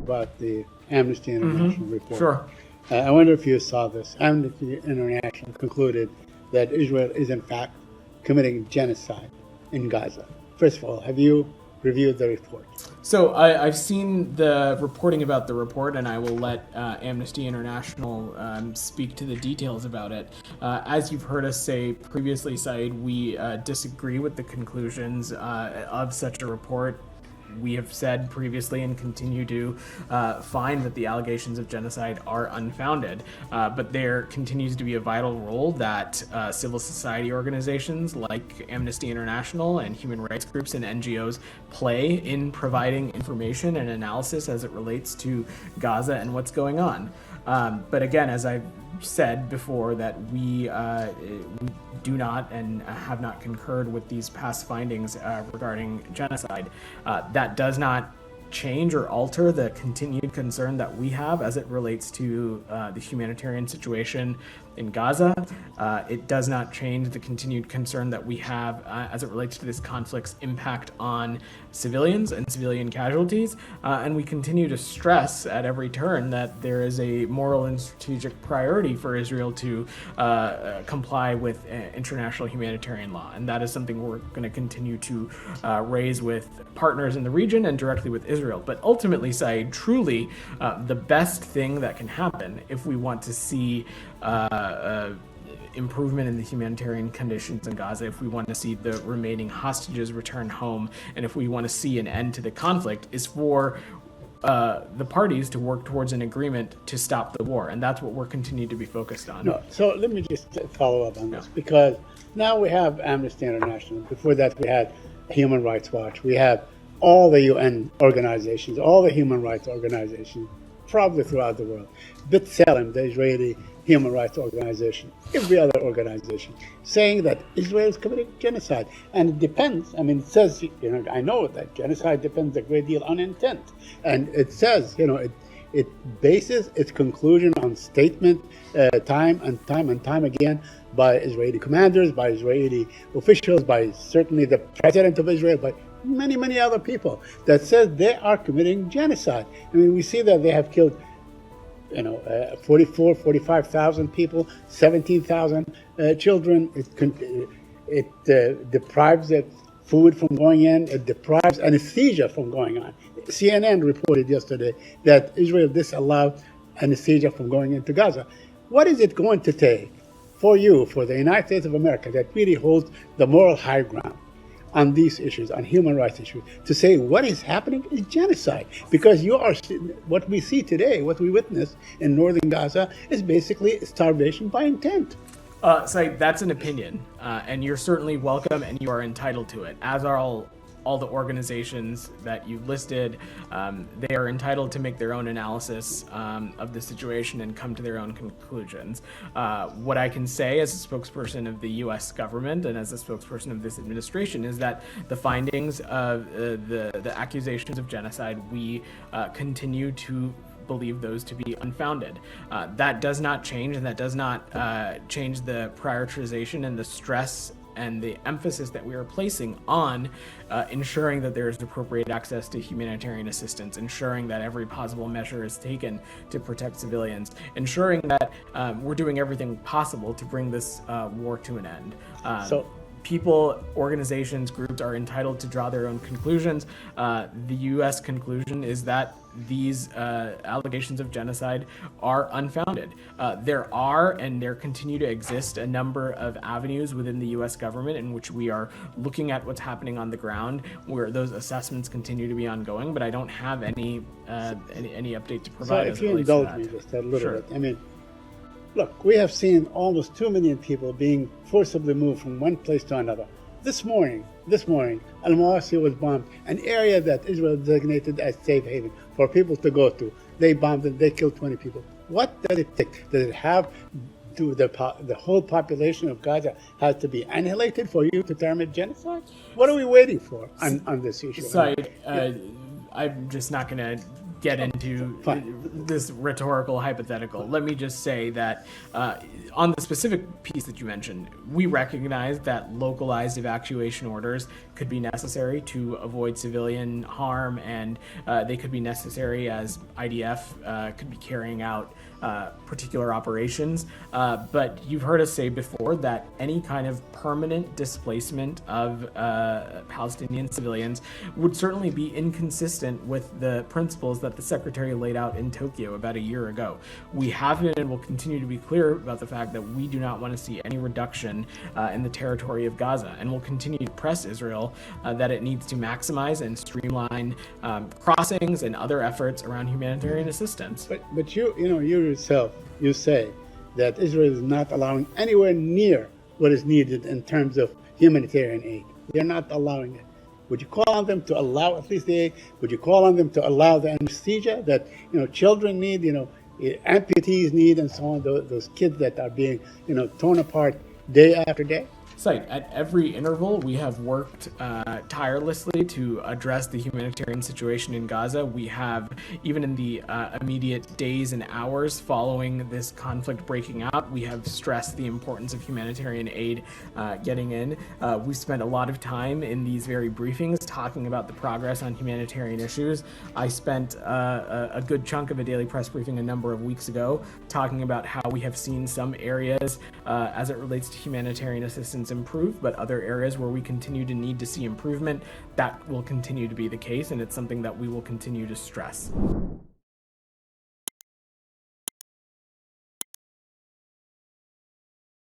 about the Amnesty International report. Sure. I wonder if you saw this. Amnesty International concluded that Israel is in fact committing genocide in Gaza. First of all, have you reviewed the report? So I've seen the reporting about the report, and I will let Amnesty International speak to the details about it. As you've heard us say previously, Said, we disagree with the conclusions of such a report. We have said previously and continue to find that the allegations of genocide are unfounded, but there continues to be a vital role that civil society organizations like Amnesty International and human rights groups and NGOs play in providing information and analysis as it relates to Gaza and what's going on. But again, as I've said before, that we do not and have not concurred with these past findings regarding genocide. That does not change or alter the continued concern that we have as it relates to the humanitarian situation in Gaza. It does not change the continued concern that we have as it relates to this conflict's impact on civilians and civilian casualties. And we continue to stress at every turn that there is a moral and strategic priority for Israel to comply with international humanitarian law. And that is something we're going to continue to raise with partners in the region and directly with Israel. But ultimately, Said, truly the best thing that can happen if we want to see improvement in the humanitarian conditions in Gaza, if we want to see the remaining hostages return home, and if we want to see an end to the conflict, is for the parties to work towards an agreement to stop the war. And that's what we're continuing to be focused on. No, so let me just follow up on this, because now we have Amnesty International. Before that, we had Human Rights Watch. We have all the UN organizations, all the human rights organizations, probably throughout the world. B'Tselem, the Israeli human rights organization, every other organization, saying that Israel is committing genocide. And it depends. I mean, it says, I know that genocide depends a great deal on intent. And it says, it bases its conclusion on statement time and time again by Israeli commanders, by Israeli officials, by certainly the president of Israel, by many other people, that says they are committing genocide. I mean, we see that they have killed 45,000 people, 17,000 children. It deprives the food from going in. It deprives anesthesia from going on. CNN reported yesterday that Israel disallowed anesthesia from going into Gaza. What is it going to take for you, for the United States of America, that really holds the moral high ground on these issues, on human rights issues, to say what is happening is genocide? Because what we see today, what we witness in northern Gaza, is basically starvation by intent. So that's an opinion, and you're certainly welcome, and you are entitled to it, as are all the organizations that you've listed. They are entitled to make their own analysis of the situation and come to their own conclusions. What I can say as a spokesperson of the U.S. government and as a spokesperson of this administration is that the findings of the accusations of genocide, we continue to believe those to be unfounded. That does not change, and that does not change the prioritization and the stress and the emphasis that we are placing on ensuring that there is appropriate access to humanitarian assistance, ensuring that every possible measure is taken to protect civilians, ensuring that we're doing everything possible to bring this war to an end. People, organizations, groups are entitled to draw their own conclusions. The U.S. conclusion is that these allegations of genocide are unfounded. There are, and there continue to exist, a number of avenues within the U.S. government in which we are looking at what's happening on the ground, where those assessments continue to be ongoing, but I don't have any update to provide. So if you indulge me just a little bit, I mean, look, we have seen almost 2 million people being forcibly moved from one place to another. This morning, Al-Mawasi was bombed, an area that Israel designated as safe haven for people to go to. They bombed it, they killed 20 people. What does it take? Does it have to the whole population of Gaza has to be annihilated for you to term it genocide? What are we waiting for on this issue? So I'm just not going to get into this rhetorical hypothetical. Let me just say that on the specific piece that you mentioned, we recognize that localized evacuation orders could be necessary to avoid civilian harm, and they could be necessary as IDF could be carrying out particular operations. But you've heard us say before that any kind of permanent displacement of Palestinian civilians would certainly be inconsistent with the principles that the Secretary laid out in Tokyo about a year ago. We have been and will continue to be clear about the fact that we do not want to see any reduction in the territory of Gaza, and will continue to press Israel that it needs to maximize and streamline crossings and other efforts around humanitarian assistance. But you yourself, you say that Israel is not allowing anywhere near what is needed in terms of humanitarian aid. They're not allowing it. Would you call on them to allow at least the aid? Would you call on them to allow the anesthesia that children need, amputees need, and so on? Those kids that are being torn apart day after day. Said, at every interval, we have worked tirelessly to address the humanitarian situation in Gaza. We have, even in the immediate days and hours following this conflict breaking out, we have stressed the importance of humanitarian aid getting in. We've spent a lot of time in these very briefings talking about the progress on humanitarian issues. I spent a good chunk of a daily press briefing a number of weeks ago talking about how we have seen some areas as it relates to humanitarian assistance improve, but other areas where we continue to need to see improvement, that will continue to be the case, and it's something that we will continue to stress.